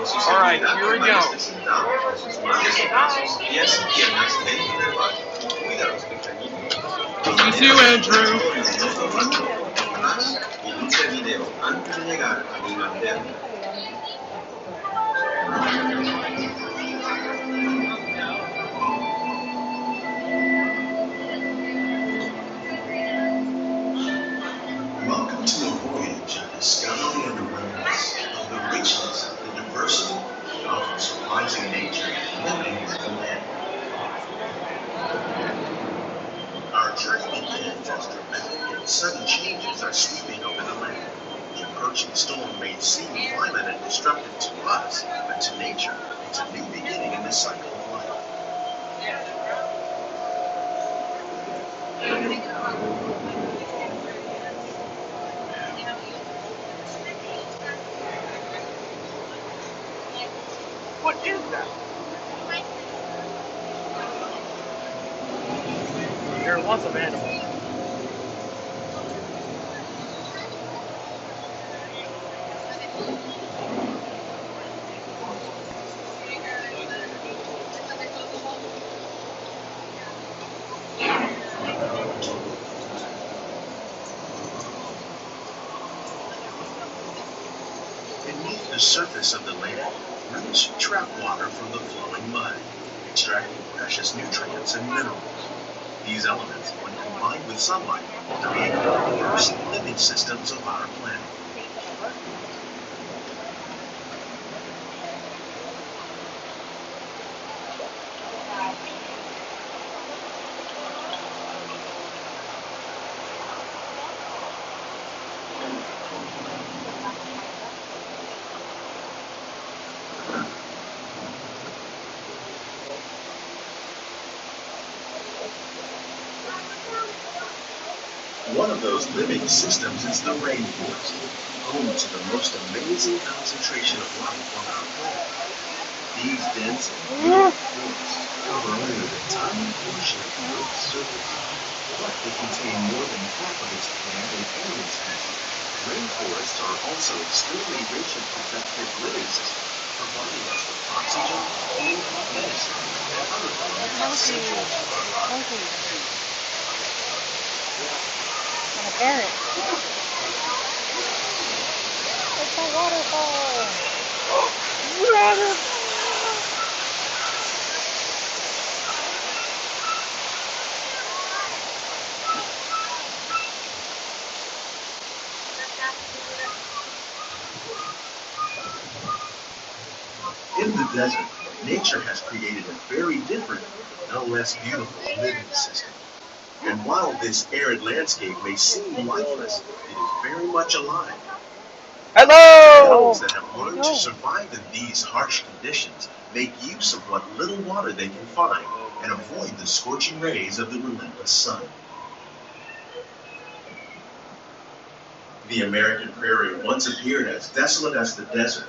Alright, here we go. You too, Andrew. Welcome to a voyage of discovery and awareness of the richness, the diversity of surprising nature living with the land. Our journey begins as dramatic and sudden changes are sweeping over the land. The approaching storm may seem violent and destructive to us, but to nature, it's a new beginning in this cycle of life. What is that? There are lots of animals. Beneath the surface of the land, roots trap water from the flowing mud, extracting precious nutrients and minerals. These elements, when combined with sunlight, create the diverse living systems of our planet. One of those living systems is the rainforest, home to the most amazing concentration of life on our planet. These dense and beautiful forests cover only a tiny portion of the Earth's surface, but they contain more than half of its plant and animal species. Rainforests are also extremely rich in protected living systems, providing us with oxygen, food, medicine, and other things essential to our lives. And a parrot. It's a waterfall. Waterfall. In the desert, nature has created a very different, no less beautiful living system. And while this arid landscape may seem lifeless, it is very much alive. Hello! Animals that have learned to survive in these harsh conditions make use of what little water they can find and avoid the scorching rays of the relentless sun. The American prairie once appeared as desolate as the desert,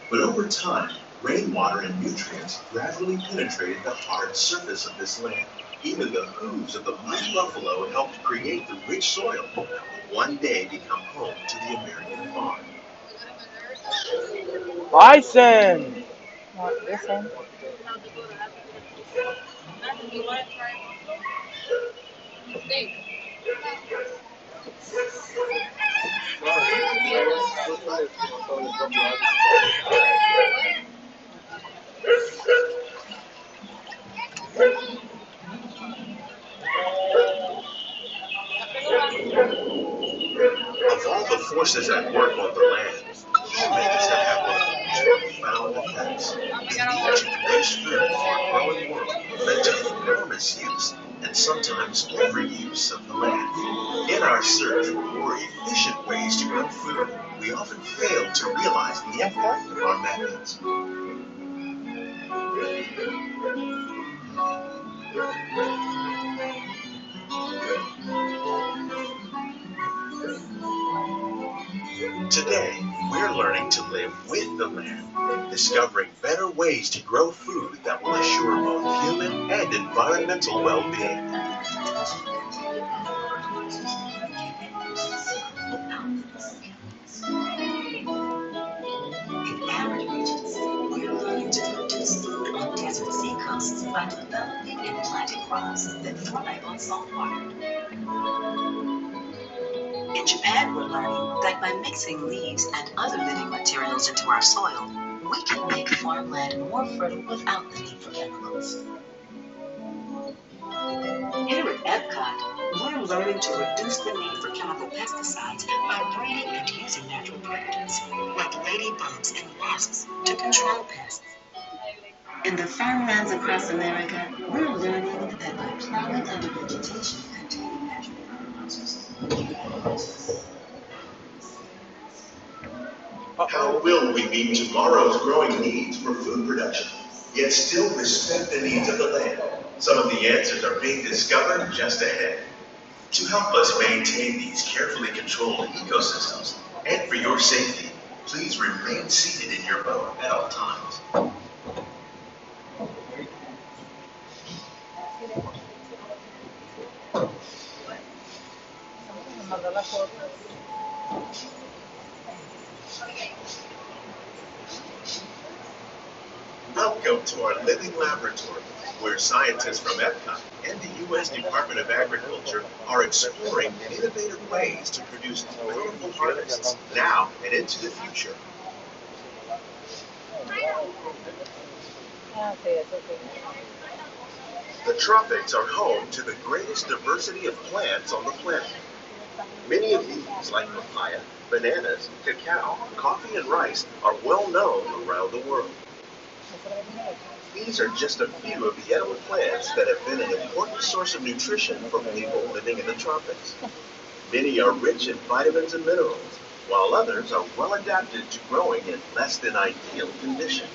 but over time, rainwater and nutrients gradually penetrated the hard surface of this land. Even the hooves of the mighty buffalo helped create the rich soil that will one day become home to the American farm. Bison! What, this one? Of all the forces at work on the land, humans have had one of the most profound effects. The need to produce food for a growing world led to the enormous use and sometimes overuse of the land. In our search for more efficient ways to grow food, we often fail to realize the impact of our methods. Today, we're learning to live with the land, discovering better ways to grow food that will assure both human and environmental well-being. In arid regions, by developing and planting crops that thrive on salt water. In Japan, we're learning that by mixing leaves and other living materials into our soil, we can make farmland more fertile without the need for chemicals. Here at Epcot, we're learning to reduce the need for chemical pesticides by breeding and using natural predators, like ladybugs and wasps, to control pests. In the farmlands across America, we're learning that by plowing under vegetation containing natural fertilizers, How will we meet tomorrow's growing needs for food production, yet still respect the needs of the land? Some of the answers are being discovered just ahead. To help us maintain these carefully controlled ecosystems, and for your safety, please remain seated in your boat at all times. Me mandó la foto. Welcome to our living laboratory, where scientists from Epcot and the U.S. Department of Agriculture are exploring innovative ways to produce powerful harvests now and into the future. Ah, sí, eso sí. The tropics are home to the greatest diversity of plants on the planet. Many of these, like papaya, bananas, cacao, coffee, and rice, are well known around the world. These are just a few of the edible plants that have been an important source of nutrition for people living in the tropics. Many are rich in vitamins and minerals, while others are well adapted to growing in less than ideal conditions.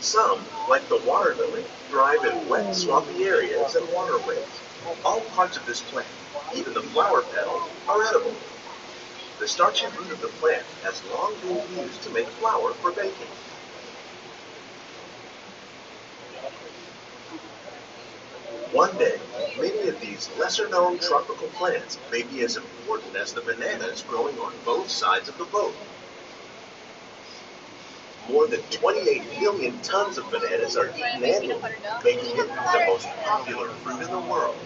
Some, like the water lily, thrive in wet, swampy areas and waterways. All parts of this plant, even the flower petals, are edible. The starchy root of the plant has long been used to make flour for baking. One day, many of these lesser-known tropical plants may be as important as the bananas growing on both sides of the boat. More than 28 million tons of bananas are eaten annually, making it the most popular fruit in the world.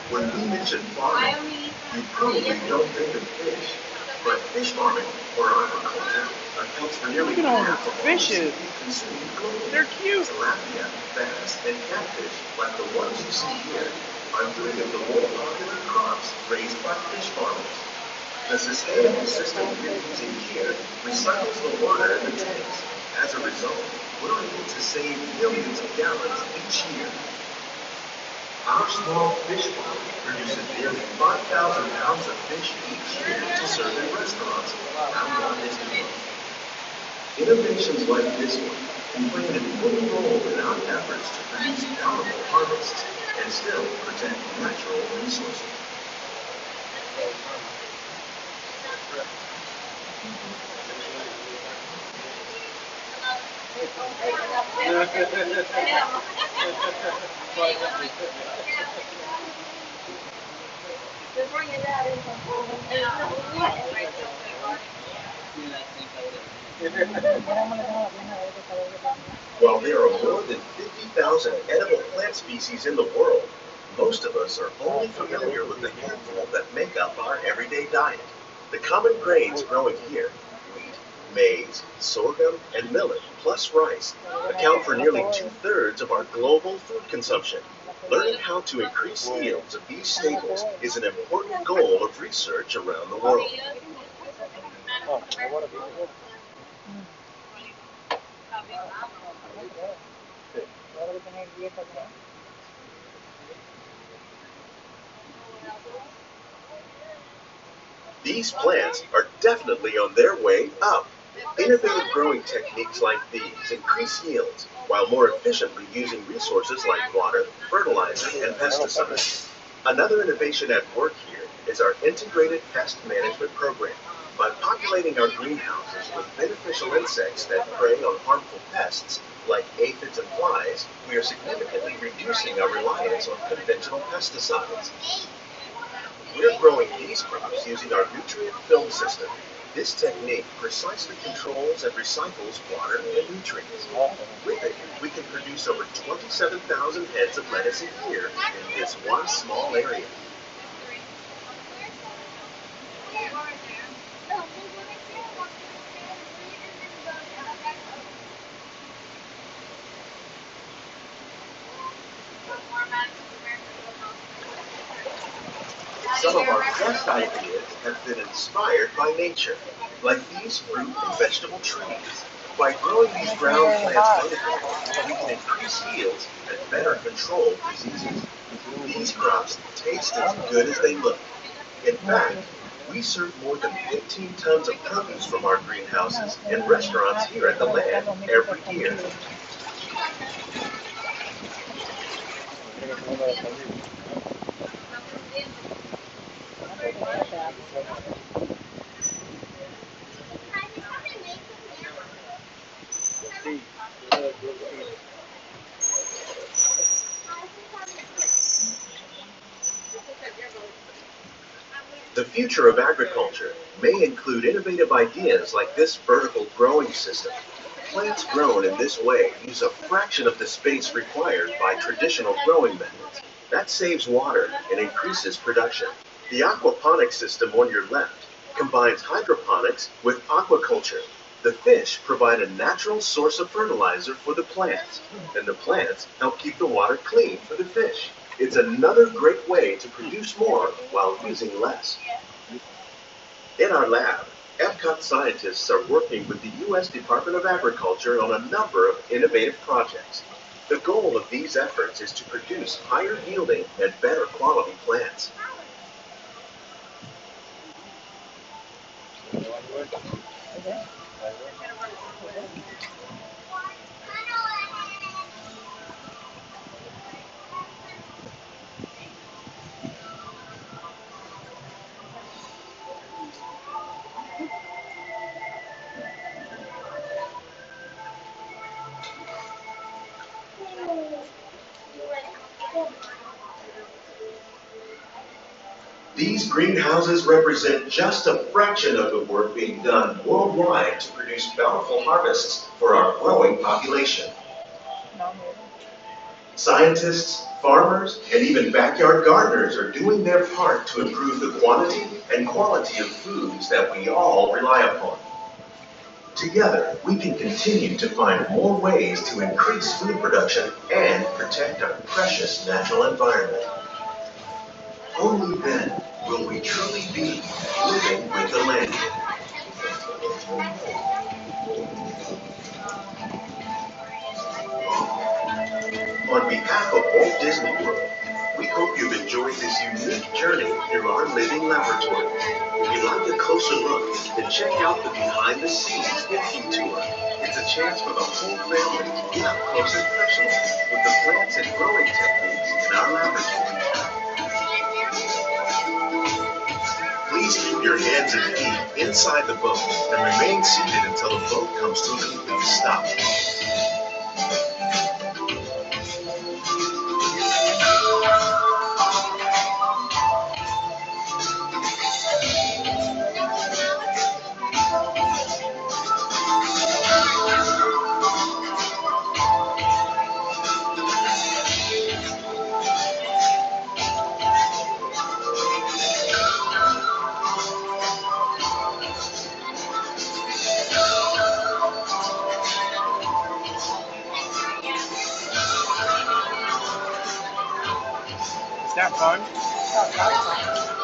When we mention farming, you probably don't think of fish, but fish farming, or aquaculture, accounts for nearly Look at all the half of all fishes. seafood consumed globally. They're cute. Tilapia, bass, and catfish, like the ones you see here, are three of the more popular crops raised by fish farmers. The sustainable system we're using here recycles the water in the tanks. As a result, we're able to save millions of gallons each year. Our small fish farm produces nearly 5,000 pounds of fish each year to serve in restaurants around Walt Disney World. Innovations like this one can play an important role in our efforts to produce bountiful harvests and still protect natural resources. While there are more than 50,000 edible plant species in the world, most of us are only familiar with the handful that make up our everyday diet. The common grains growing here, wheat, maize, sorghum, and millet, plus rice, account for nearly 2/3 of our global food consumption. Learning how to increase yields of these staples is an important goal of research around the world. These plants are definitely on their way up, Innovative growing techniques like these increase yields while more efficiently using resources like water, fertilizer, and pesticides. Another innovation at work here is our integrated pest management program. By populating our greenhouses with beneficial insects that prey on harmful pests like aphids and flies, we are significantly reducing our reliance on conventional pesticides. We're growing these crops using our nutrient film system. This technique precisely controls and recycles water and nutrients. With it, we can produce over 27,000 heads of lettuce a year in this one small area. Some of our best ideas have been inspired by nature, like these fruit and vegetable trees. By growing these ground plants vertically, we can increase yields and better control diseases. These crops taste as good as they look. In fact, we serve more than 15 tons of produce from our greenhouses and restaurants here at the land every year. The future of agriculture may include innovative ideas like this vertical growing system. Plants grown in this way use a fraction of the space required by traditional growing methods. That saves water and increases production. The aquaponics system on your left combines hydroponics with aquaculture. The fish provide a natural source of fertilizer for the plants, and the plants help keep the water clean for the fish. It's another great way to produce more while using less. In our lab, Epcot scientists are working with the U.S. Department of Agriculture on a number of innovative projects. The goal of these efforts is to produce higher yielding and better quality plants. These greenhouses represent just a fraction of the work being done worldwide to produce bountiful harvests for our growing population. Scientists, farmers, and even backyard gardeners are doing their part to improve the quantity and quality of foods that we all rely upon. Together, we can continue to find more ways to increase food production and protect our precious natural environment. Only then will we truly be living with the land. On behalf of Walt Disney World, we hope you've enjoyed this unique journey through our living laboratory. If you'd like a closer look, then check out the Behind the Scenes History Tour. It's a chance for the whole family to get up close and personal with the plants and growing techniques in our laboratory. Please keep your hands and feet inside the boat and remain seated until the boat comes to a complete stop. Is that fun? Oh, that was fun.